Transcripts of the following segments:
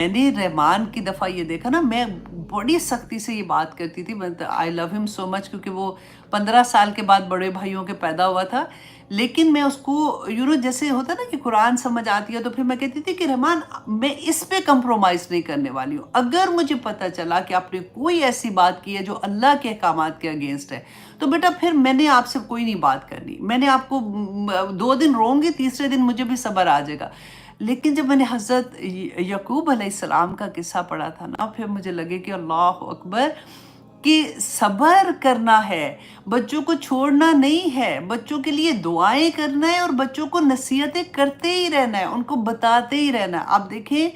میں نے رحمان کی دفعہ یہ دیکھا نا، میں بڑی سختی سے یہ بات کرتی تھی، آئی لو ہم سو مچ، کیونکہ وہ 15 سال کے بعد بڑے بھائیوں کے پیدا ہوا تھا، لیکن میں اس کو جیسے ہوتا نا کہ قرآن سمجھ آتی ہے تو پھر میں کہتی تھی کہ رحمان میں اس پہ کمپرومائز نہیں کرنے والی ہوں، اگر مجھے پتہ چلا کہ آپ نے کوئی ایسی بات کی ہے جو اللہ کے احکامات کے اگینسٹ ہے تو بیٹا پھر میں نے آپ سے کوئی نہیں بات کرنی، میں نے آپ کو 2 دن روں گی، تیسرے دن مجھے بھی صبر آ جائے گا۔ لیکن جب میں نے حضرت یعقوب علیہ السلام کا قصہ پڑھا تھا نا، پھر مجھے لگے کہ اللہ اکبر، کہ صبر کرنا ہے، بچوں کو چھوڑنا نہیں ہے، بچوں کے لیے دعائیں کرنا ہے اور بچوں کو نصیحتیں کرتے ہی رہنا ہے، ان کو بتاتے ہی رہنا ہے۔ آپ دیکھیں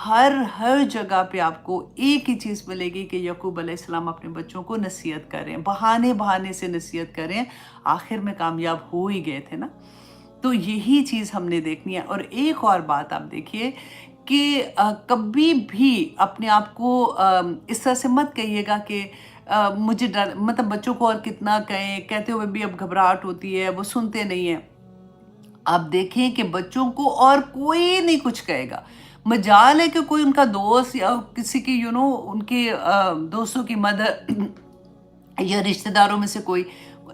ہر جگہ پہ آپ کو ایک ہی چیز ملے گی کہ یعقوب علیہ السلام اپنے بچوں کو نصیحت کریں، بہانے سے نصیحت کریں، آخر میں کامیاب ہو ہی گئے تھے نا۔ تو یہی چیز ہم نے دیکھنی ہے۔ اور ایک اور بات آپ دیکھیے کہ کبھی بھی اپنے آپ کو اس طرح سے مت کہیے گا کہ مجھے ڈر، مطلب بچوں کو اور کتنا کہیں، کہتے ہوئے بھی اب گھبراہٹ ہوتی ہے، وہ سنتے نہیں ہیں۔ آپ دیکھیں کہ بچوں کو اور کوئی نہیں کچھ کہے گا، مجال ہے کہ کوئی ان کا دوست یا کسی کی ان کے دوستوں کی مدر یا رشتہ داروں میں سے کوئی،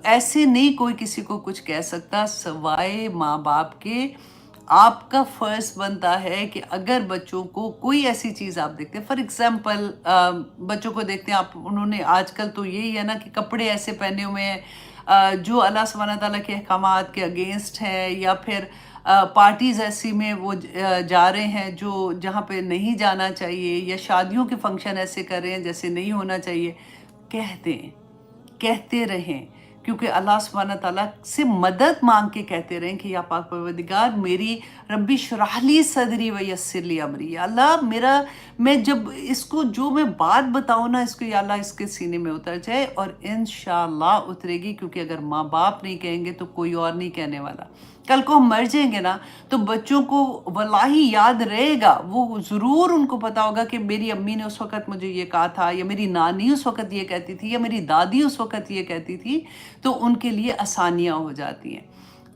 ایسے نہیں کوئی کسی کو کچھ کہہ سکتا سوائے ماں باپ کے۔ آپ کا فرض بنتا ہے کہ اگر بچوں کو کوئی ایسی چیز آپ دیکھتے ہیں، فار ایگزامپل بچوں کو دیکھتے ہیں آپ، انہوں نے آج کل تو یہی ہے نا کہ کپڑے ایسے پہنے ہوئے ہیں جو اللہ سبحانہ تعالیٰ کے احکامات کے اگینسٹ ہے، یا پھر پارٹیز ایسی میں وہ جا رہے ہیں جو جہاں پہ نہیں جانا چاہیے، یا شادیوں کے فنکشن ایسے کر رہے ہیں جیسے نہیں ہونا چاہیے، کہتے رہیں، کیونکہ اللہ سبحانہ تعالیٰ سے مدد مانگ کے کہتے رہیں کہ یا پاک پروردگار میری ربی شرح لی صدری ویسر لی امری، یا اللہ میں جب اس کو جو میں بات بتاؤں نا، اس کو یا اللہ اس کے سینے میں اتر جائے، اور انشاءاللہ اترے گی، کیونکہ اگر ماں باپ نہیں کہیں گے تو کوئی اور نہیں کہنے والا۔ کل کو ہم مر جائیں گے نا تو بچوں کو واللہ یاد رہے گا، وہ ضرور ان کو پتا ہوگا کہ میری امی نے اس وقت مجھے یہ کہا تھا، یا میری نانی اس وقت یہ کہتی تھی، یا میری دادی اس وقت یہ کہتی تھی، تو ان کے لیے آسانیاں ہو جاتی ہیں۔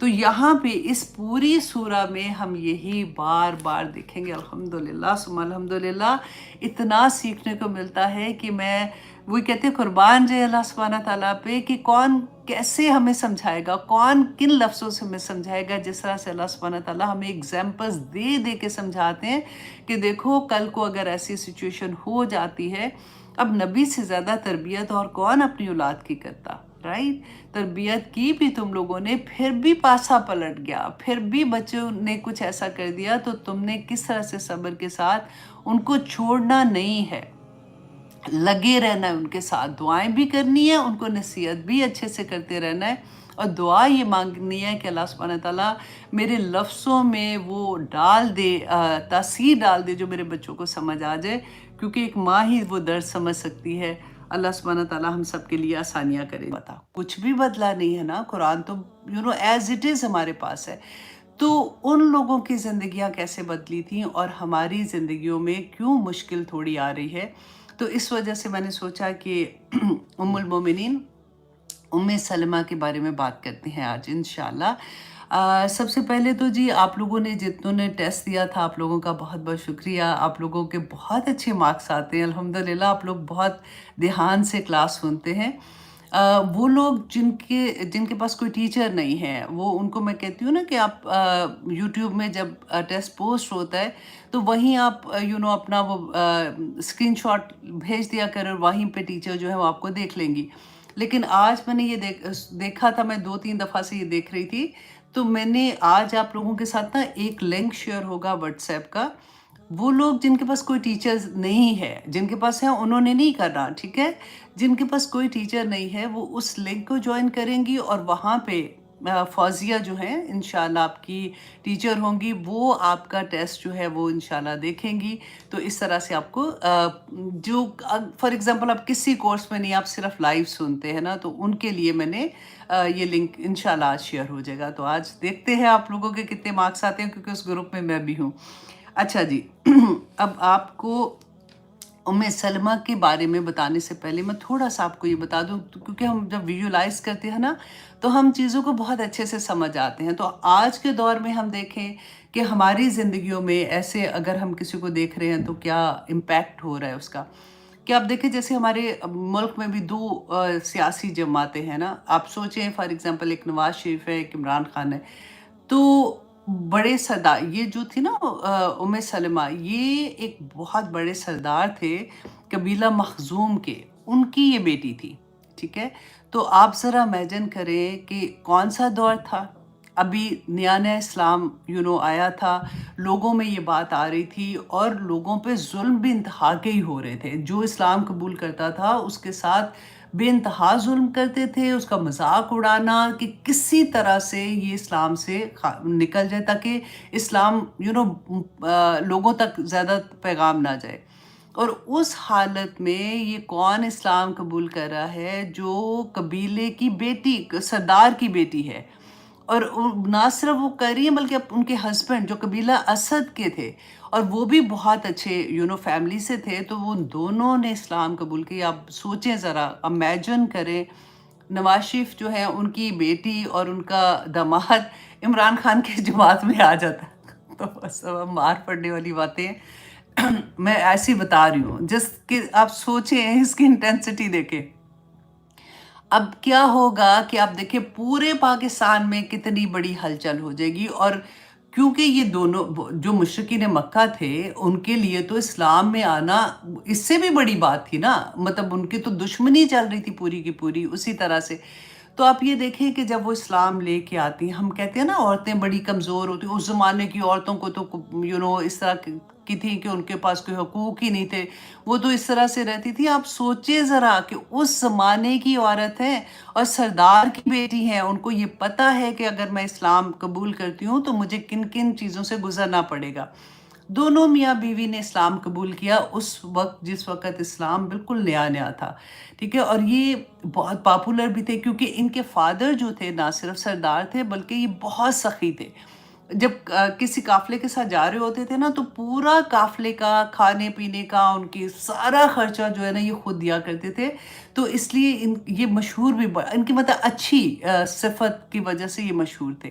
تو یہاں پہ اس پوری سورہ میں ہم یہی بار بار دیکھیں گے، الحمدللہ ثم الحمدللہ، اتنا سیکھنے کو ملتا ہے کہ میں وہی کہتے ہیں قربان جائے اللہ سبحانہ تعالیٰ پہ کہ کون کیسے ہمیں سمجھائے گا، کون کن لفظوں سے ہمیں سمجھائے گا، جس طرح سے اللہ سبحانہ تعالیٰ ہمیں ایگزامپلز دے کے سمجھاتے ہیں کہ دیکھو کل کو اگر ایسی سچویشن ہو جاتی ہے، اب نبی سے زیادہ تربیت اور کون اپنی اولاد کی کرتا، رائٹ؟ تربیت کی بھی تم لوگوں نے، پھر بھی پاسا پلٹ گیا، پھر بھی بچوں نے کچھ ایسا کر دیا، تو تم نے کس طرح سے صبر کے ساتھ ان کو چھوڑنا نہیں ہے، لگے رہنا ہے ان کے ساتھ، دعائیں بھی کرنی ہے، ان کو نصیحت بھی اچھے سے کرتے رہنا ہے، اور دعا یہ مانگنی ہے کہ اللہ سبحانہ تعالیٰ میرے لفظوں میں وہ ڈال دے، تاثیر ڈال دے جو میرے بچوں کو سمجھ آ جائے، کیونکہ ایک ماں ہی وہ درد سمجھ سکتی ہے۔ اللہ سبحانہ تعالیٰ ہم سب کے لیے آسانیاں کرے۔ پتا کچھ بھی بدلا نہیں ہے نا، قرآن تو ایز اٹ از ہمارے پاس ہے۔ تو ان لوگوں کی زندگیاں کیسے بدلی تھیں اور ہماری زندگیوں میں کیوں مشکل تھوڑی آ رہی ہے، تو اس وجہ سے میں نے سوچا کہ ام المومنین ام سلمہ کے بارے میں بات کرتے ہیں آج انشاءاللہ۔ سب سے پہلے تو جی آپ لوگوں نے جتنوں نے ٹیسٹ دیا تھا، آپ لوگوں کا بہت بہت شکریہ، آپ لوگوں کے بہت اچھے مارکس آتے ہیں الحمدللہ، آپ لوگ بہت دھیان سے کلاس سنتے ہیں۔ وہ لوگ جن کے پاس کوئی ٹیچر نہیں ہے، وہ ان کو میں کہتی ہوں نا کہ آپ یوٹیوب میں جب ٹیسٹ پوسٹ ہوتا ہے تو وہیں آپ اپنا وہ اسکرین شاٹ بھیج دیا کریں، اور وہیں پہ ٹیچر جو ہے وہ آپ کو دیکھ لیں گی۔ لیکن آج میں نے یہ دیکھا تھا، میں 2-3 دفعہ سے یہ دیکھ رہی تھی، تو میں نے آج آپ لوگوں کے ساتھ نا ایک لنک شیئر ہوگا واٹس ایپ کا، وہ لوگ جن کے پاس کوئی ٹیچر نہیں ہے، جن کے پاس ہے انہوں نے نہیں کرنا، ٹھیک ہے؟ جن کے پاس کوئی ٹیچر نہیں ہے وہ اس لنک کو جوائن کریں گی، اور وہاں پہ فوزیہ جو ہیں انشاءاللہ آپ کی ٹیچر ہوں گی، وہ آپ کا ٹیسٹ جو ہے وہ انشاءاللہ دیکھیں گی۔ تو اس طرح سے آپ کو جو فار ایگزامپل آپ کسی کورس میں نہیں، آپ صرف لائیو سنتے ہیں نا، تو ان کے لیے میں نے یہ لنک انشاءاللہ آج شیئر ہو جائے گا۔ تو آج دیکھتے ہیں آپ لوگوں کے کتنے مارکس آتے ہیں، کیونکہ اس گروپ میں میں بھی ہوں۔ اچھا جی، اب آپ کو ام سلمہ کے بارے میں بتانے سے پہلے میں تھوڑا سا آپ کو یہ بتا دوں، کیونکہ ہم جب ویژولائز کرتے ہیں نا تو ہم چیزوں کو بہت اچھے سے سمجھ آتے ہیں۔ تو آج کے دور میں ہم دیکھیں کہ ہماری زندگیوں میں ایسے اگر ہم کسی کو دیکھ رہے ہیں تو کیا امپیکٹ ہو رہا ہے اس کا. کہ آپ دیکھیں جیسے ہمارے ملک میں بھی دو سیاسی جماعتیں ہیں نا. آپ سوچیں فار ایگزامپل ایک نواز شریف ہے، ایک عمران خان ہے. تو بڑے سردار یہ جو تھی نا ام سلمہ، یہ ایک بہت بڑے سردار تھے قبیلہ مخزوم کے، ان کی یہ بیٹی تھی. ٹھیک ہے، تو آپ ذرا امیجن کریں کہ کون سا دور تھا. ابھی نیا نیا اسلام آیا تھا، لوگوں میں یہ بات آ رہی تھی اور لوگوں پہ ظلم بھی انتہا کے ہی ہو رہے تھے. جو اسلام قبول کرتا تھا اس کے ساتھ بے انتہا ظلم کرتے تھے، اس کا مذاق اڑانا کہ کسی طرح سے یہ اسلام سے نکل جائے تاکہ اسلام لوگوں تک زیادہ پیغام نہ جائے. اور اس حالت میں یہ کون اسلام قبول کر رہا ہے؟ جو قبیلے کی بیٹی، سردار کی بیٹی ہے. اور نہ صرف وہ کر رہی ہیں بلکہ ان کے ہسبینڈ جو قبیلہ اسد کے تھے اور وہ بھی بہت اچھے فیملی سے تھے، تو وہ دونوں نے اسلام قبول کیا. آپ سوچیں ذرا، امیجن کریں نواز شریف جو ہے ان کی بیٹی اور ان کا داماد عمران خان کے جماعت میں آ جاتا ہے. تو بس اب مار پڑنے والی باتیں میں ایسی بتا رہی ہوں جس کہ آپ سوچیں اس کی انٹینسٹی دیکھیں. اب کیا ہوگا کہ آپ دیکھیں پورے پاکستان میں کتنی بڑی ہلچل ہو جائے گی. اور کیونکہ یہ دونوں جو مشرکین مکہ تھے، ان کے لیے تو اسلام میں آنا اس سے بھی بڑی بات تھی نا. مطلب ان کی تو دشمنی چل رہی تھی پوری کی پوری اسی طرح سے. تو آپ یہ دیکھیں کہ جب وہ اسلام لے کے آتی ہیں، ہم کہتے ہیں نا عورتیں بڑی کمزور ہوتی ہیں. اس زمانے کی عورتوں کو تو اس طرح کی تھی کہ ان کے پاس کوئی حقوق ہی نہیں تھے، وہ تو اس طرح سے رہتی تھی. آپ سوچیں ذرا کہ اس زمانے کی عورت ہے اور سردار کی بیٹی ہیں، ان کو یہ پتہ ہے کہ اگر میں اسلام قبول کرتی ہوں تو مجھے کن کن چیزوں سے گزرنا پڑے گا. دونوں میاں بیوی نے اسلام قبول کیا اس وقت جس وقت اسلام بالکل نیا نیا تھا. ٹھیک ہے، اور یہ بہت پاپولر بھی تھے کیونکہ ان کے فادر جو تھے نہ صرف سردار تھے بلکہ یہ بہت سخی تھے. جب کسی قافلے کے ساتھ جا رہے ہوتے تھے نا، تو پورا قافلے کا کھانے پینے کا ان کی سارا خرچہ جو ہے نا یہ خود دیا کرتے تھے. تو اس لیے یہ مشہور بھی ان کی مطلب اچھی صفت کی وجہ سے یہ مشہور تھے.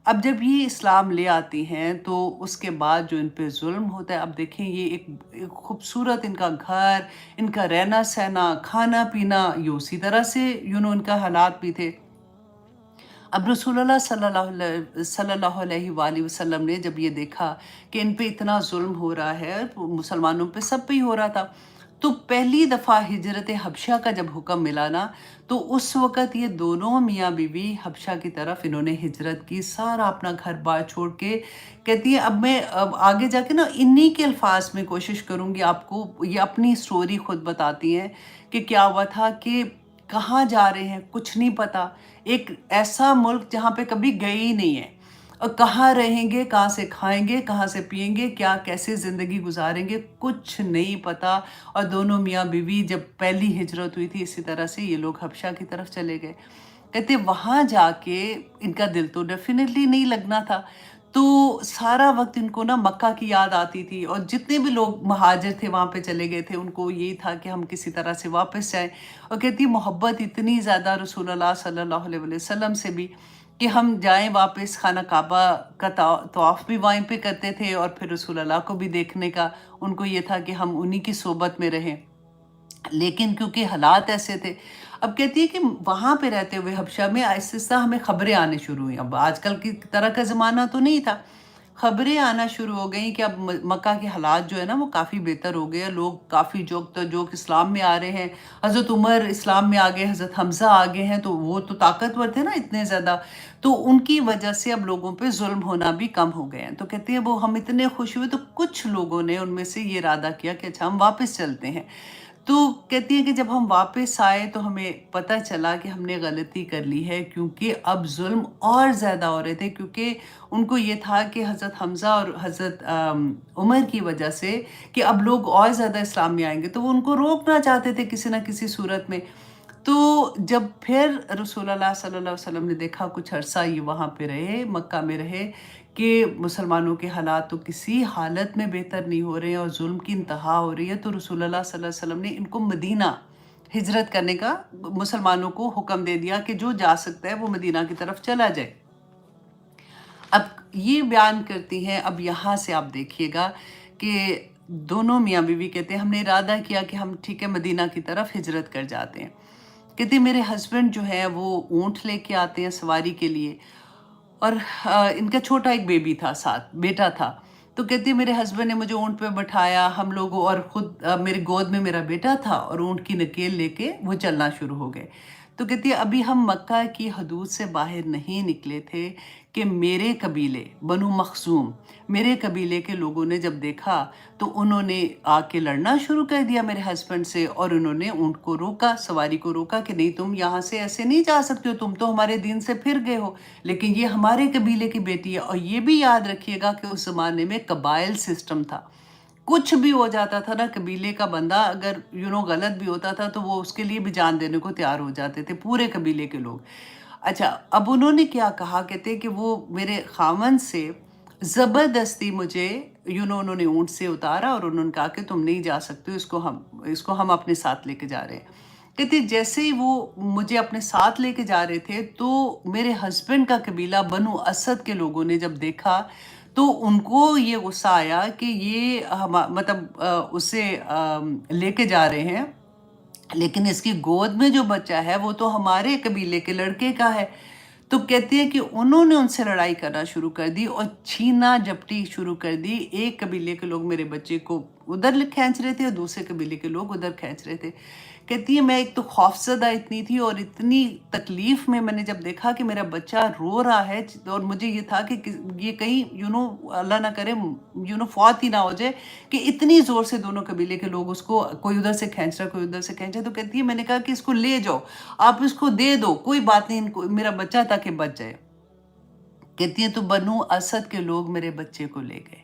اب جب یہ اسلام لے آتی ہیں تو اس کے بعد جو ان پہ ظلم ہوتا ہے، اب دیکھیں یہ ایک خوبصورت ان کا گھر، ان کا رہنا سہنا، کھانا پینا یہ اسی طرح سے ان کا حالات بھی تھے. اب رسول اللہ صلی اللہ علیہ وآلہ وسلم نے جب یہ دیکھا کہ ان پہ اتنا ظلم ہو رہا ہے، مسلمانوں پہ سب پہ ہی ہو رہا تھا، تو پہلی دفعہ ہجرت حبشہ کا جب حکم ملا نا، تو اس وقت یہ دونوں میاں بیوی حبشہ کی طرف انہوں نے ہجرت کی، سارا اپنا گھر بار چھوڑ کے. کہتی ہے اب آگے جا کے نا انہی کے الفاظ میں کوشش کروں گی آپ کو، یہ اپنی سٹوری خود بتاتی ہیں کہ کیا ہوا تھا، کہ کہاں جا رہے ہیں کچھ نہیں پتا. ایک ایسا ملک جہاں پہ کبھی گئے ہی نہیں ہیں، اور کہاں رہیں گے، کہاں سے کھائیں گے، کہاں سے پئیں گے، کیا کیسے زندگی گزاریں گے، کچھ نہیں پتا. اور دونوں میاں بیوی جب پہلی ہجرت ہوئی تھی اسی طرح سے یہ لوگ حبشہ کی طرف چلے گئے. کہتے وہاں جا کے ان کا دل تو ڈیفینیٹلی نہیں لگنا تھا. تو سارا وقت ان کو نا مکہ کی یاد آتی تھی، اور جتنے بھی لوگ مہاجر تھے وہاں پہ چلے گئے تھے ان کو یہی تھا کہ ہم کسی طرح سے واپس جائیں. اور کہتی محبت اتنی زیادہ رسول اللہ صلی اللہ علیہ وسلم سے بھی کہ ہم جائیں واپس. خانہ کعبہ کا طواف بھی وہیں پہ کرتے تھے اور پھر رسول اللہ کو بھی دیکھنے کا ان کو یہ تھا کہ ہم انہی کی صحبت میں رہیں. لیکن کیونکہ حالات ایسے تھے، اب کہتی ہے کہ وہاں پہ رہتے ہوئے حبشہ میں آہستہ آہستہ ہمیں خبریں آنے شروع ہوئیں. اب آج کل کی طرح کا زمانہ تو نہیں تھا، خبریں آنا شروع ہو گئیں کہ اب مکہ کے حالات جو ہے نا وہ کافی بہتر ہو گئے. لوگ کافی جو اسلام میں آ رہے ہیں. حضرت عمر اسلام میں آگے، حضرت حمزہ آگے ہیں، تو وہ تو طاقتور تھے نا اتنے زیادہ، تو ان کی وجہ سے اب لوگوں پہ ظلم ہونا بھی کم ہو گئے ہیں. تو کہتے ہیں وہ ہم اتنے خوش ہوئے تو کچھ لوگوں نے ان میں سے یہ ارادہ کیا کہ اچھا ہم واپس چلتے ہیں. تو کہتی ہیں کہ جب ہم واپس آئے تو ہمیں پتہ چلا کہ ہم نے غلطی کر لی ہے، کیونکہ اب ظلم اور زیادہ ہو رہے تھے. کیونکہ ان کو یہ تھا کہ حضرت حمزہ اور حضرت عمر کی وجہ سے کہ اب لوگ اور زیادہ اسلام میں آئیں گے، تو وہ ان کو روکنا چاہتے تھے کسی نہ کسی صورت میں. تو جب پھر رسول اللہ صلی اللہ علیہ وسلم نے دیکھا کچھ عرصہ یہ وہاں پہ رہے، مکہ میں رہے، کہ مسلمانوں کے حالات تو کسی حالت میں بہتر نہیں ہو رہے ہیں اور ظلم کی انتہا ہو رہی ہے، تو رسول اللہ صلی اللہ علیہ وسلم نے ان کو مدینہ ہجرت کرنے کا مسلمانوں کو حکم دے دیا کہ جو جا سکتا ہے وہ مدینہ کی طرف چلا جائے. اب یہ بیان کرتی ہیں. اب یہاں سے آپ دیکھیے گا کہ دونوں میاں بیوی کہتے ہیں ہم نے ارادہ کیا کہ ہم ٹھیک ہے مدینہ کی طرف ہجرت کر جاتے ہیں. کہتے ہیں میرے ہسبینڈ جو ہے وہ اونٹ لے کے آتے ہیں سواری کے لیے، اور ان کا چھوٹا ایک بیبی تھا، ساتھ بیٹا تھا. تو کہتی ہے میرے ہسبینڈ نے مجھے اونٹ پہ بٹھایا، ہم لوگ، اور خود میرے گود میں میرا بیٹا تھا اور اونٹ کی نکیل لے کے وہ چلنا شروع ہو گئے. تو کہتی ہے ابھی ہم مکہ کی حدود سے باہر نہیں نکلے تھے کہ میرے قبیلے بنو مخزوم، میرے قبیلے کے لوگوں نے جب دیکھا تو انہوں نے آ کے لڑنا شروع کر دیا میرے ہسبینڈ سے، اور انہوں نے اونٹ کو روکا، سواری کو روکا کہ نہیں تم یہاں سے ایسے نہیں جا سکتے ہو، تم تو ہمارے دین سے پھر گئے ہو، لیکن یہ ہمارے قبیلے کی بیٹی ہے. اور یہ بھی یاد رکھیے گا کہ اس زمانے میں قبائل سسٹم تھا، کچھ بھی ہو جاتا تھا نا، قبیلے کا بندہ اگر غلط بھی ہوتا تھا تو وہ اس کے لیے بھی جان دینے کو تیار ہو جاتے تھے، پورے قبیلے کے لوگ. اچھا، اب انہوں نے کیا کہا، کہتے کہ وہ میرے خاوند سے زبردستی مجھے انہوں نے اونٹ سے اتارا اور انہوں نے کہا کہ تم نہیں جا سکتے، اس کو ہم اپنے ساتھ لے کے جا رہے ہیں. کہتے جیسے ہی وہ مجھے اپنے ساتھ لے کے جا رہے تھے تو میرے ہسبینڈ کا قبیلہ بنو اسد کے لوگوں نے جب دیکھا تو ان کو یہ غصہ آیا کہ یہ مطلب اسے لے کے جا رہے ہیں، لیکن اس کی گود میں جو بچہ ہے وہ تو ہمارے قبیلے کے لڑکے کا ہے. تو کہتی ہے کہ انہوں نے ان سے لڑائی کرنا شروع کر دی اور چھینا جپٹی شروع کر دی. ایک قبیلے کے لوگ میرے بچے کو ادھر کھینچ رہے تھے اور دوسرے قبیلے کے لوگ ادھر کھینچ رہے تھے. کہتی ہے میں ایک تو خوفزدہ اتنی تھی اور اتنی تکلیف میں نے جب دیکھا کہ میرا بچہ رو رہا ہے، اور مجھے یہ تھا کہ یہ کہیں اللہ نہ کرے فوت ہی نہ ہو جائے، کہ اتنی زور سے دونوں قبیلے کے لوگ اس کو کوئی ادھر سے کھینچ رہا کوئی ادھر سے کھینچ رہا. تو کہتی ہے میں نے کہا کہ اس کو لے جاؤ، آپ اس کو دے دو، کوئی بات نہیں، میرا بچہ تاکہ بچ جائے. کہتی ہیں تو بنو اسد کے لوگ میرے بچے کو لے گئے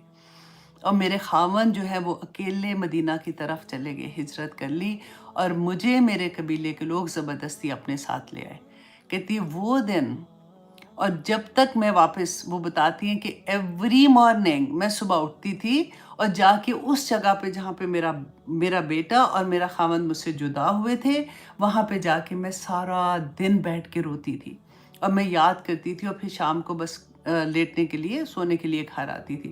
اور میرے خاوند جو ہے وہ اکیلے مدینہ کی طرف چلے گئے، ہجرت کر لی، اور مجھے میرے قبیلے کے لوگ زبردستی اپنے ساتھ لے آئے. کہتی ہے وہ دن، اور جب تک میں واپس، وہ بتاتی ہیں کہ ایوری مارننگ میں صبح اٹھتی تھی اور جا کے اس جگہ پہ جہاں پہ میرا بیٹا اور میرا خاوند مجھ سے جدا ہوئے تھے، وہاں پہ جا کے میں سارا دن بیٹھ کے روتی تھی اور میں یاد کرتی تھی، اور پھر شام کو بس لیٹنے کے لیے، سونے کے لیے گھر آتی تھی.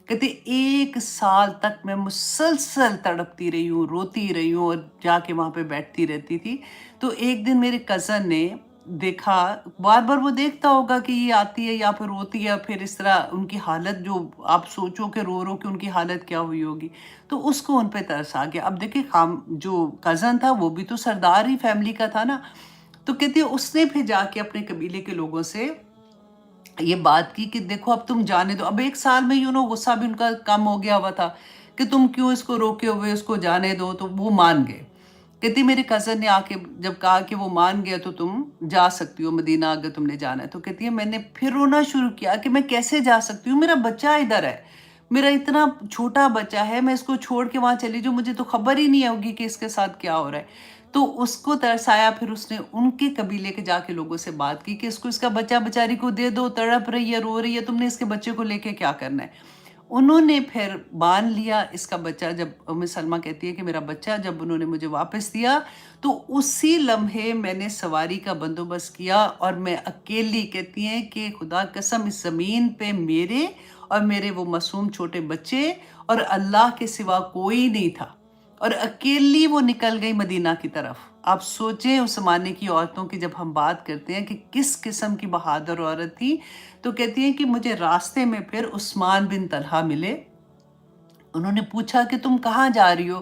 کہتے 1 سال تک میں مسلسل تڑپتی رہی ہوں، روتی رہی ہوں، اور جا کے وہاں پہ بیٹھتی رہتی تھی. تو ایک دن میرے کزن نے دیکھا، بار بار وہ دیکھتا ہوگا کہ یہ آتی ہے یا پھر روتی ہے، پھر اس طرح ان کی حالت، جو آپ سوچو کہ رو کہ ان کی حالت کیا ہوئی ہوگی، تو اس کو ان پہ ترس آ گیا. اب دیکھیں جو کزن تھا وہ بھی تو سردار ہی فیملی کا تھا نا. تو کہتی ہے اس نے پھر جا کے اپنے قبیلے کے لوگوں سے یہ بات کی کہ دیکھو اب تم جانے دو. اب 1 سال میں غصہ بھی ان کا کم ہو گیا ہوا تھا کہ تم کیوں اس کو روکے ہوئے، اس کو جانے دو. تو وہ مان گئے. کہتی میرے کزن نے آ کے جب کہا کہ وہ مان گیا تو تم جا سکتی ہو مدینہ اگر تم نے جانا ہے. تو کہتی ہے میں نے پھر رونا شروع کیا کہ میں کیسے جا سکتی ہوں، میرا بچہ ادھر ہے، میرا اتنا چھوٹا بچہ ہے، میں اس کو چھوڑ کے وہاں چلی جو مجھے تو خبر ہی نہیں ہوگی کہ اس کے ساتھ کیا ہو رہا ہے. تو اس کو ترس آیا، پھر اس نے ان کے قبیلے کے جا کے لوگوں سے بات کی کہ اس کا بچہ بچاری کو دے دو، تڑپ رہی ہے، رو رہی ہے، تم نے اس کے بچے کو لے کے کیا کرنا ہے. انہوں نے پھر باندھ لیا اس کا بچہ. جب ام سلمہ کہتی ہے کہ میرا بچہ جب انہوں نے مجھے واپس دیا تو اسی لمحے میں نے سواری کا بندوبست کیا اور میں اکیلی، کہتی ہیں کہ خدا قسم اس زمین پہ میرے اور میرے وہ معصوم چھوٹے بچے اور اللہ کے سوا کوئی نہیں تھا، اور اکیلی وہ نکل گئی مدینہ کی طرف. آپ سوچیں اس زمانے کی عورتوں کی جب ہم بات کرتے ہیں کہ کس قسم کی بہادر عورت تھی. تو کہتی ہیں کہ مجھے راستے میں پھر عثمان بن طلحہ ملے. انہوں نے پوچھا کہ تم کہاں جا رہی ہو،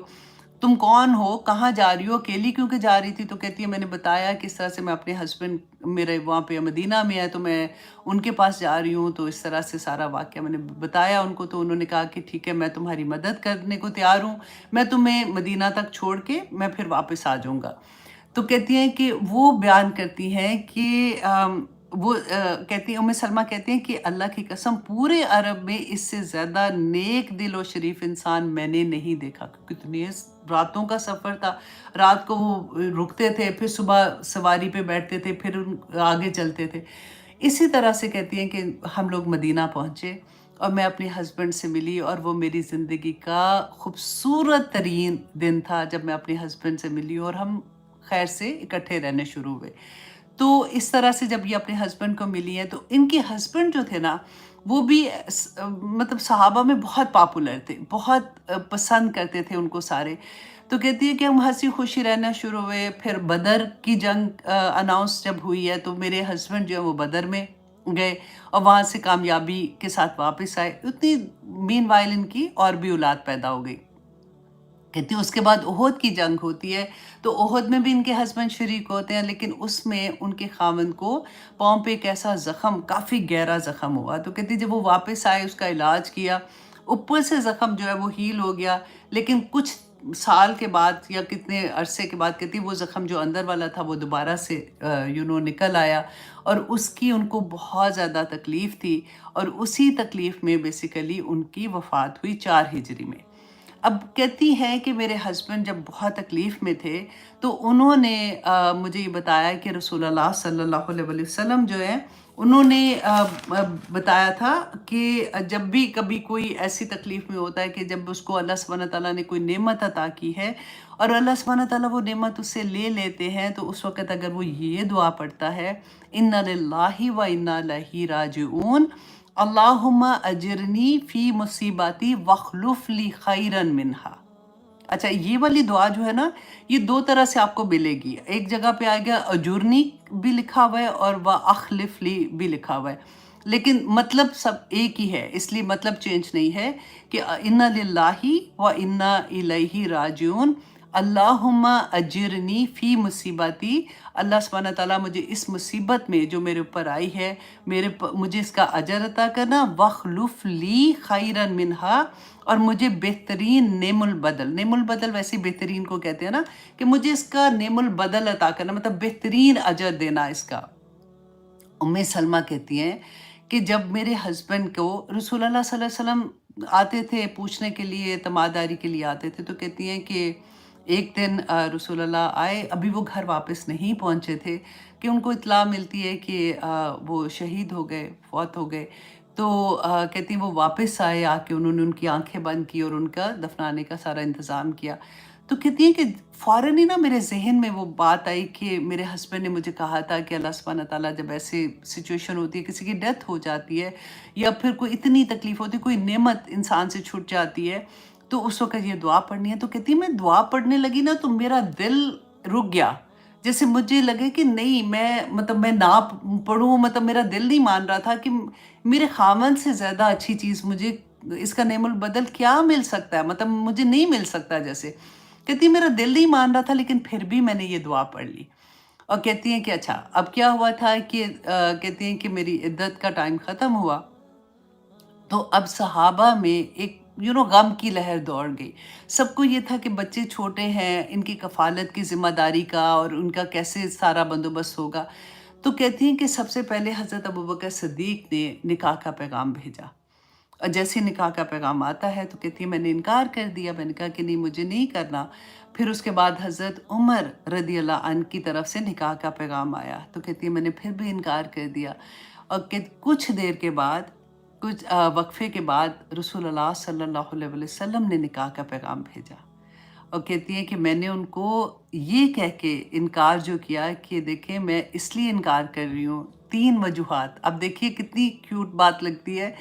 تم کون ہو، کہاں جا رہی ہو، اکیلی کیونکہ جا رہی تھی. تو کہتی ہے میں نے بتایا کس طرح سے میں اپنے ہسبینڈ میرے وہاں پہ مدینہ میں ہے تو میں ان کے پاس جا رہی ہوں. تو اس طرح سے سارا واقعہ میں نے بتایا ان کو. تو انہوں نے کہا کہ ٹھیک ہے میں تمہاری مدد کرنے کو تیار ہوں، میں تمہیں مدینہ تک چھوڑ کے میں پھر واپس آ جاؤں گا. تو کہتی ہیں کہ وہ بیان کرتی ہیں کہ وہ کہتی ہیں ام سلمہ کہتی ہیں کہ اللہ کی قسم پورے عرب میں اس سے زیادہ نیک دل و شریف انسان میں نے نہیں دیکھا. کتنے راتوں کا سفر تھا، رات کو وہ رکتے تھے، پھر صبح سواری پہ بیٹھتے تھے، پھر آگے چلتے تھے. اسی طرح سے کہتی ہیں کہ ہم لوگ مدینہ پہنچے اور میں اپنے ہسبینڈ سے ملی، اور وہ میری زندگی کا خوبصورت ترین دن تھا جب میں اپنے ہسبینڈ سے ملی اور ہم خیر سے اکٹھے رہنے شروع ہوئے. تو اس طرح سے جب یہ اپنے ہسبینڈ کو ملی ہیں تو ان کے ہسبینڈ جو تھے نا وہ بھی مطلب صحابہ میں بہت پاپولر تھے، بہت پسند کرتے تھے ان کو سارے۔ تو کہتی ہے کہ ہم ہنسی خوشی رہنا شروع ہوئے، پھر بدر کی جنگ اناؤنس جب ہوئی ہے تو میرے ہسبینڈ جو ہے وہ بدر میں گئے اور وہاں سے کامیابی کے ساتھ واپس آئے۔ اتنی مین وائل ان کی اور بھی اولاد پیدا ہو گئی۔ کہتی ہیں اس کے بعد احد کی جنگ ہوتی ہے، تو احد میں بھی ان کے ہسبینڈ شریک ہوتے ہیں، لیکن اس میں ان کے خاوند کو پاؤں پہ ایک ایسا زخم، کافی گہرا زخم ہوا۔ تو کہتی جب وہ واپس آئے، اس کا علاج کیا، اوپر سے زخم جو ہے وہ ہیل ہو گیا، لیکن کچھ سال کے بعد یا کتنے عرصے کے بعد کہتی وہ زخم جو اندر والا تھا وہ دوبارہ سے نکل آیا، اور اس کی ان کو بہت زیادہ تکلیف تھی، اور اسی تکلیف میں بیسیکلی ان کی وفات ہوئی 4 ہجری میں۔ اب کہتی ہیں کہ میرے ہسبینڈ جب بہت تکلیف میں تھے تو انہوں نے مجھے یہ بتایا کہ رسول اللہ صلی اللہ علیہ وسلم جو ہے انہوں نے بتایا تھا کہ جب بھی کبھی کوئی ایسی تکلیف میں ہوتا ہے کہ جب اس کو اللہ سبحانہ تعالیٰ نے کوئی نعمت عطا کی ہے اور اللہ سبحانہ تعالیٰ وہ نعمت اس سے لے لیتے ہیں، تو اس وقت اگر وہ یہ دعا پڑھتا ہے اِنَّا لِلَّهِ وَإِنَّا إِلَيْهِ راجعون اللہم اجرنی فی مصیبتی وخلف لی خیرن منہا۔ اچھا، یہ والی دعا جو ہے نا، یہ 2 طرح سے آپ کو ملے گی۔ ایک جگہ پہ آئے گا اجرنی بھی لکھا ہوا ہے اور وَأَخْلِفْ لِي بھی لکھا ہوا ہے، لیکن مطلب سب ایک ہی ہے، اس لیے مطلب چینج نہیں ہے کہ اِنَّا لِلَّهِ وَإِنَّا إِلَيْهِ راجعون اللہم اجرنی فی مصیبتی، اللہ سبحانہ تعالیٰ مجھے اس مصیبت میں جو میرے اوپر آئی ہے مجھے اس کا اجر عطا کرنا، وخلف لی خیرن منہا، اور مجھے بہترین نعم البدل، نعم البدل ویسے بہترین کو کہتے ہیں نا، کہ مجھے اس کا نعم البدل عطا کرنا، مطلب بہترین اجر دینا اس کا۔ ام سلمہ کہتی ہیں کہ جب میرے ہسبینڈ کو رسول اللہ صلی اللہ علیہ وسلم آتے تھے پوچھنے کے لیے، تماداری کے لیے آتے تھے، تو کہتی ہیں کہ ایک دن رسول اللہ آئے، ابھی وہ گھر واپس نہیں پہنچے تھے، کہ ان کو اطلاع ملتی ہے کہ وہ شہید ہو گئے، فوت ہو گئے۔ تو کہتی ہیں وہ واپس آئے، آ کے انہوں نے ان کی آنکھیں بند کی اور ان کا دفنانے کا سارا انتظام کیا۔ تو کہتی ہیں کہ فوراً ہی نا میرے ذہن میں وہ بات آئی کہ میرے ہسبینڈ نے مجھے کہا تھا کہ اللہ سبحانہ تعالیٰ جب ایسے سچویشن ہوتی ہے، کسی کی ڈیتھ ہو جاتی ہے یا پھر کوئی اتنی تکلیف ہوتی ہے، کوئی نعمت انسان سے چھوٹ جاتی ہے، تو اس وقت یہ دعا پڑھنی ہے۔ تو کہتی ہے میں دعا پڑھنے لگی نا تو میرا دل رک گیا، جیسے مجھے لگے کہ نہیں، میں نہ پڑھوں، مطلب میرا دل نہیں مان رہا تھا کہ میرے خاوند سے زیادہ اچھی چیز مجھے اس کا نعم البدل کیا مل سکتا ہے، مطلب مجھے نہیں مل سکتا جیسے۔ کہتی میرا دل نہیں مان رہا تھا، لیکن پھر بھی میں نے یہ دعا پڑھ لی۔ اور کہتی ہیں کہ اچھا اب کیا ہوا تھا کہ کہتی ہیں کہ میری عدت کا ٹائم ختم ہوا، تو اب صحابہ میں ایک غم کی لہر دوڑ گئی۔ سب کو یہ تھا کہ بچے چھوٹے ہیں، ان کی کفالت کی ذمہ داری کا اور ان کا کیسے سارا بندوبست ہوگا۔ تو کہتی ہیں کہ سب سے پہلے حضرت ابوبکر صدیق نے نکاح کا پیغام بھیجا، اور جیسے نکاح کا پیغام آتا ہے تو کہتی ہے میں نے انکار کر دیا، میں نے کہا کہ نہیں، مجھے نہیں کرنا۔ پھر اس کے بعد حضرت عمر رضی اللہ عنہ کی طرف سے نکاح کا پیغام آیا، تو کہتی ہے میں نے پھر بھی انکار کر دیا۔ اور کچھ دیر کے بعد، کچھ وقفے کے بعد رسول اللہ صلی اللہ علیہ وسلم نے نکاح کا پیغام بھیجا، اور کہتی ہیں کہ میں نے ان کو یہ کہہ کے انکار جو کیا کہ دیکھیں میں اس لیے انکار کر رہی ہوں، 3 وجوہات۔ اب دیکھیے کتنی کیوٹ بات لگتی ہے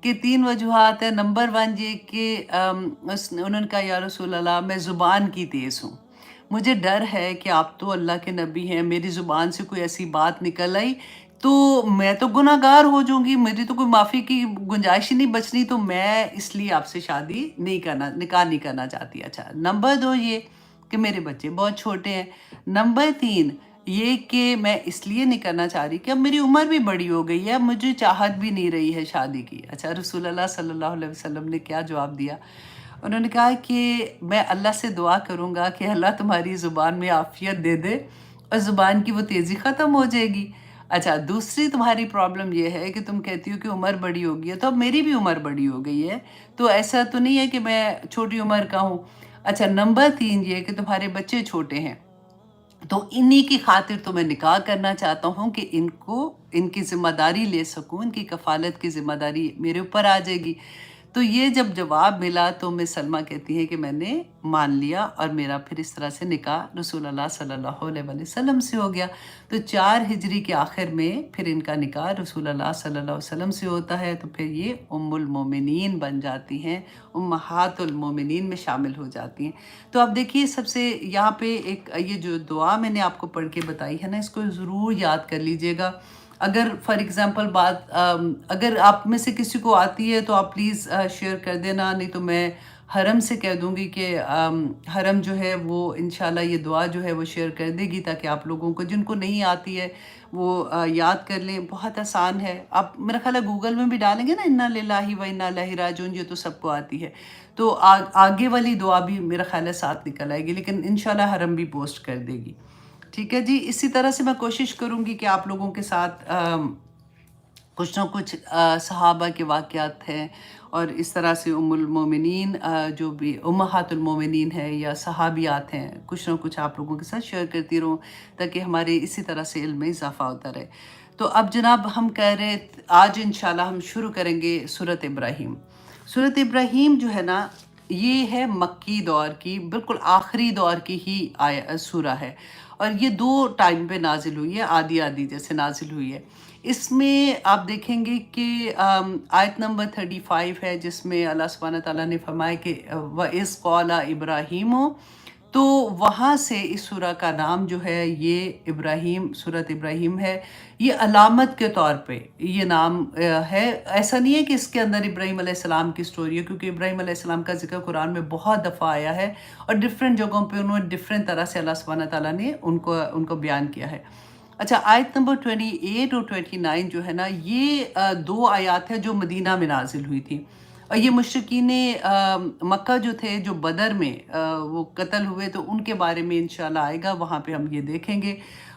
کہ 3 وجوہات ہیں۔ نمبر 1 یہ کہ انہوں نے کہا یا رسول اللہ میں زبان کی تیز ہوں، مجھے ڈر ہے کہ آپ تو اللہ کے نبی ہیں، میری زبان سے کوئی ایسی بات نکل آئی تو میں تو گناہ گار ہو جاؤں گی، میری تو کوئی معافی کی گنجائش ہی نہیں بچنی، تو میں اس لیے آپ سے شادی نہیں کرنا، نکاح نہیں کرنا چاہتی۔ اچھا، نمبر 2 یہ کہ میرے بچے بہت چھوٹے ہیں۔ نمبر 3 یہ کہ میں اس لیے نہیں کرنا چاہ رہی کہ اب میری عمر بھی بڑی ہو گئی ہے، مجھے چاہت بھی نہیں رہی ہے شادی کی۔ اچھا، رسول اللہ صلی اللہ علیہ وسلم نے کیا جواب دیا؟ انہوں نے کہا کہ میں اللہ سے دعا کروں گا کہ اللہ تمہاری زبان میں عافیت دے دے اور زبان کی وہ تیزی ختم ہو جائے گی۔ اچھا، دوسری تمہاری پرابلم یہ ہے کہ تم کہتی ہو کہ عمر بڑی ہو گئی ہے، تو اب میری بھی عمر بڑی ہو گئی ہے، تو ایسا تو نہیں ہے کہ میں چھوٹی عمر کا ہوں۔ اچھا، نمبر 3 یہ کہ تمہارے بچے چھوٹے ہیں، تو انہی کی خاطر تو میں نکاح کرنا چاہتا ہوں کہ ان کی ذمہ داری لے سکوں، ان کی کفالت کی ذمہ داری میرے اوپر آ جائے گی۔ تو یہ جب جواب ملا تو میں سلمہ کہتی ہیں کہ میں نے مان لیا اور میرا پھر اس طرح سے نکاح رسول اللہ صلی اللہ علیہ وسلم سے ہو گیا۔ تو 4 ہجری کے آخر میں پھر ان کا نکاح رسول اللہ صلی اللہ علیہ وسلم سے ہوتا ہے، تو پھر یہ ام المومنین بن جاتی ہیں، امہات المومنین میں شامل ہو جاتی ہیں۔ تو اب دیکھیے سب سے یہاں پہ ایک یہ جو دعا میں نے آپ کو پڑھ کے بتائی ہے نا، اس کو ضرور یاد کر لیجئے گا۔ اگر فار ایگزامپل اگر آپ میں سے کسی کو آتی ہے تو آپ پلیز شیئر کر دینا، نہیں تو میں حرم سے کہہ دوں گی کہ حرم جو ہے وہ انشاءاللہ یہ دعا جو ہے وہ شیئر کر دے گی، تاکہ آپ لوگوں کو جن کو نہیں آتی ہے وہ یاد کر لیں۔ بہت آسان ہے، آپ میرا خیال ہے گوگل میں بھی ڈالیں گے نا، انا للہ و انا الیہ راجعون، یہ تو سب کو آتی ہے۔ تو آگے والی دعا بھی میرا خیال ہے ساتھ نکل آئے گی، لیکن انشاءاللہ حرم بھی پوسٹ کر دے گی۔ ٹھیک ہے جی، اسی طرح سے میں کوشش کروں گی کہ آپ لوگوں کے ساتھ کچھ نہ کچھ صحابہ کے واقعات ہیں، اور اس طرح سے ام المومنین جو بھی امہات المومنین ہیں یا صحابیات ہیں، کچھ نہ کچھ آپ لوگوں کے ساتھ شیئر کرتی رہوں، تاکہ ہمارے اسی طرح سے علم میں اضافہ ہوتا رہے۔ تو اب جناب ہم کہہ رہے آج انشاءاللہ ہم شروع کریں گے سورۃ ابراہیم۔ سورۃ ابراہیم جو ہے نا، یہ ہے مکی دور کی بالکل آخری دور کی ہی سورہ ہے، اور یہ 2 ٹائم پہ نازل ہوئی ہے، آدھی آدھی جیسے نازل ہوئی ہے۔ اس میں آپ دیکھیں گے کہ آیت نمبر 35 ہے، جس میں اللہ سبحانہ تعالیٰ نے فرمایا کہ وَإِذْ قَالَ إِبْرَاهِيمُ، تو وہاں سے اس سورہ کا نام جو ہے یہ ابراہیم، سورۃ ابراہیم ہے۔ یہ علامت کے طور پہ یہ نام ہے، ایسا نہیں ہے کہ اس کے اندر ابراہیم علیہ السلام کی سٹوری ہے، کیونکہ ابراہیم علیہ السلام کا ذکر قرآن میں بہت دفعہ آیا ہے، اور ڈیفرنٹ جگہوں پہ انہوں نے ڈیفرنٹ طرح سے اللہ سبحانہ تعالیٰ نے ان کو بیان کیا ہے۔ اچھا، آیت نمبر 28 اور 29 جو ہے نا، یہ 2 آیات ہیں جو مدینہ میں نازل ہوئی تھی، اور یہ مشرکین مکہ جو تھے، جو بدر میں وہ قتل ہوئے، تو ان کے بارے میں انشاءاللہ آئے گا، وہاں پہ ہم یہ دیکھیں گے۔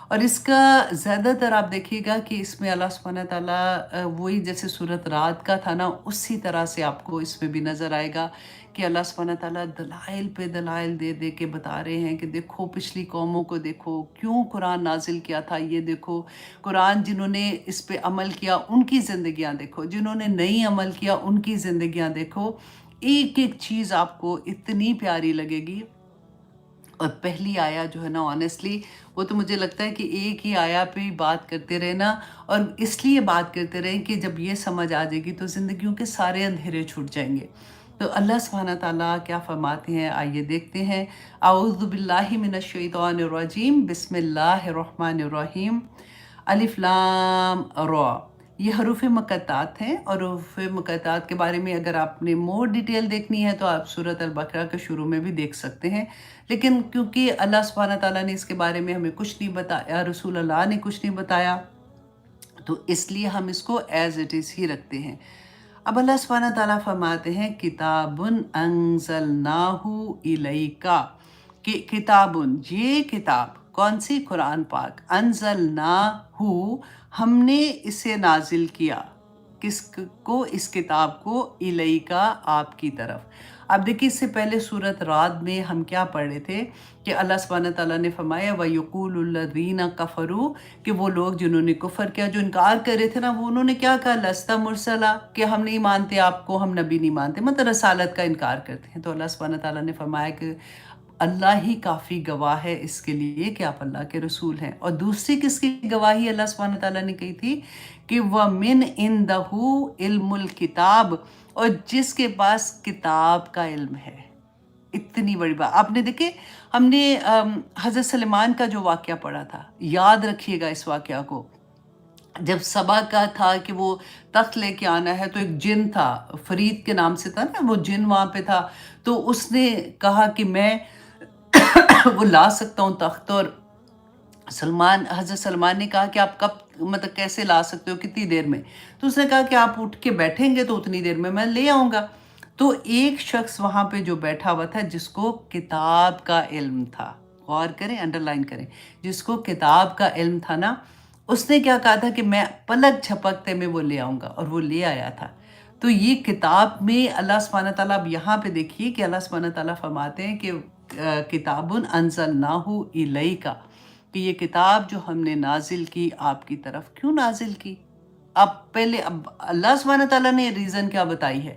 اور اس کا زیادہ تر آپ دیکھیے گا کہ اس میں اللہ سبحانہ تعالیٰ وہی جیسے سورۃ رات کا تھا نا، اسی طرح سے آپ کو اس میں بھی نظر آئے گا کہ اللہ سبحانہ تعالیٰ دلائل پہ دلائل دے دے کے بتا رہے ہیں کہ دیکھو پچھلی قوموں کو، دیکھو کیوں قرآن نازل کیا تھا، یہ دیکھو قرآن جنہوں نے اس پہ عمل کیا ان کی زندگیاں دیکھو، جنہوں نے نہیں عمل کیا ان کی زندگیاں دیکھو۔ ایک ایک چیز آپ کو اتنی پیاری لگے گی۔ اور پہلی آیا جو ہے نا، آنیسٹلی وہ تو مجھے لگتا ہے کہ ایک ہی آیا پہ ہی بات کرتے رہنا، اور اس لیے بات کرتے رہیں کہ جب یہ سمجھ آ جائے گی تو زندگیوں کے سارے اندھیرے چھوٹ جائیں گے۔ تو اللہ سبحانہ تعالیٰ کیا فرماتے ہیں، آئیے دیکھتے ہیں۔ اعوذ باللہ من الشیطان الرجیم، بسم اللہ الرحمن الرحیم، الف لام را۔ یہ حروف مقطعات ہیں، اور حروف مقطعات کے بارے میں اگر آپ نے مور ڈیٹیل دیکھنی ہے تو آپ سورۃ البقرہ کے شروع میں بھی دیکھ سکتے ہیں، لیکن کیونکہ اللہ سبحانہ تعالیٰ نے اس کے بارے میں ہمیں کچھ نہیں بتایا، رسول اللہ نے کچھ نہیں بتایا، تو اس لیے ہم اس کو ایز اٹ از ہی رکھتے ہیں۔ اب اللہ سبحانہ تعالیٰ فرماتے ہیں کتاب انزلناہ الیکا، کہ کتاب، یہ کتاب کون سی؟ قرآن پاک، انزلناہ، ہم نے اسے نازل کیا، کس کو؟ اس کتاب کو، الیکا، آپ کی طرف۔ اب دیکھیے اس سے پہلے سورۃ رعد میں ہم کیا پڑھ رہے تھے کہ اللہ سبحانہ تعالیٰ نے فرمایا وَيَقُولُ الَّذِينَ كَفَرُوا، کہ وہ لوگ جنہوں نے کفر کیا، جو انکار کر رہے تھے نا، وہ انہوں نے کیا کہا؟ لَسْتَ مُرْسَلًا، کہ ہم نہیں مانتے آپ کو، ہم نبی نہیں مانتے، مطلب رسالت کا انکار کرتے ہیں۔ تو اللہ سبحانہ تعالیٰ نے فرمایا کہ اللہ ہی کافی گواہ ہے اس کے لیے کہ آپ اللہ کے رسول ہیں۔ اور دوسری کس کی گواہی اللہ سبحانہ تعالیٰ نے کہی تھی کہ وَمِنْ عِنْدَهُ عِلْمُ الْكِتَابِ، اور جس کے پاس کتاب کا علم ہے۔ اتنی بڑی بات آپ نے دیکھے، ہم نے حضرت سلیمان کا جو واقعہ پڑھا تھا، یاد رکھیے گا اس واقعہ کو، جب سبا کا تھا کہ وہ تخت لے کے آنا ہے، تو ایک جن تھا، فرید کے نام سے تھا نا، وہ جن وہاں پہ تھا، تو اس نے کہا کہ میں وہ لا سکتا ہوں تخت، اور حضرت سلمان نے کہا کہ آپ کب، مطلب کیسے لا سکتے ہو، کتنی دیر میں؟ تو اس نے کہا کہ آپ اٹھ کے بیٹھیں گے تو اتنی دیر میں لے آؤں گا۔ تو ایک شخص وہاں پہ جو بیٹھا ہوا تھا جس کو کتاب کا علم تھا، غور کریں، انڈر لائن کریں، جس کو کتاب کا علم تھا نا، اس نے کیا کہا تھا کہ میں پلک جھپکتے میں وہ لے آؤں گا، اور وہ لے آیا تھا۔ تو یہ کتاب میں اللہ سبحانہ تعالیٰ، اب یہاں پہ دیکھیے کہ اللہ سبحانہ تعالیٰ فرماتے ہیں کہ کتاب انزلناہ الیکا، کہ یہ کتاب جو ہم نے نازل کی آپ کی طرف۔ کیوں نازل کی؟ اب پہلے، اب اللہ سبحانہ تعالیٰ نے ریزن کیا بتائی ہے،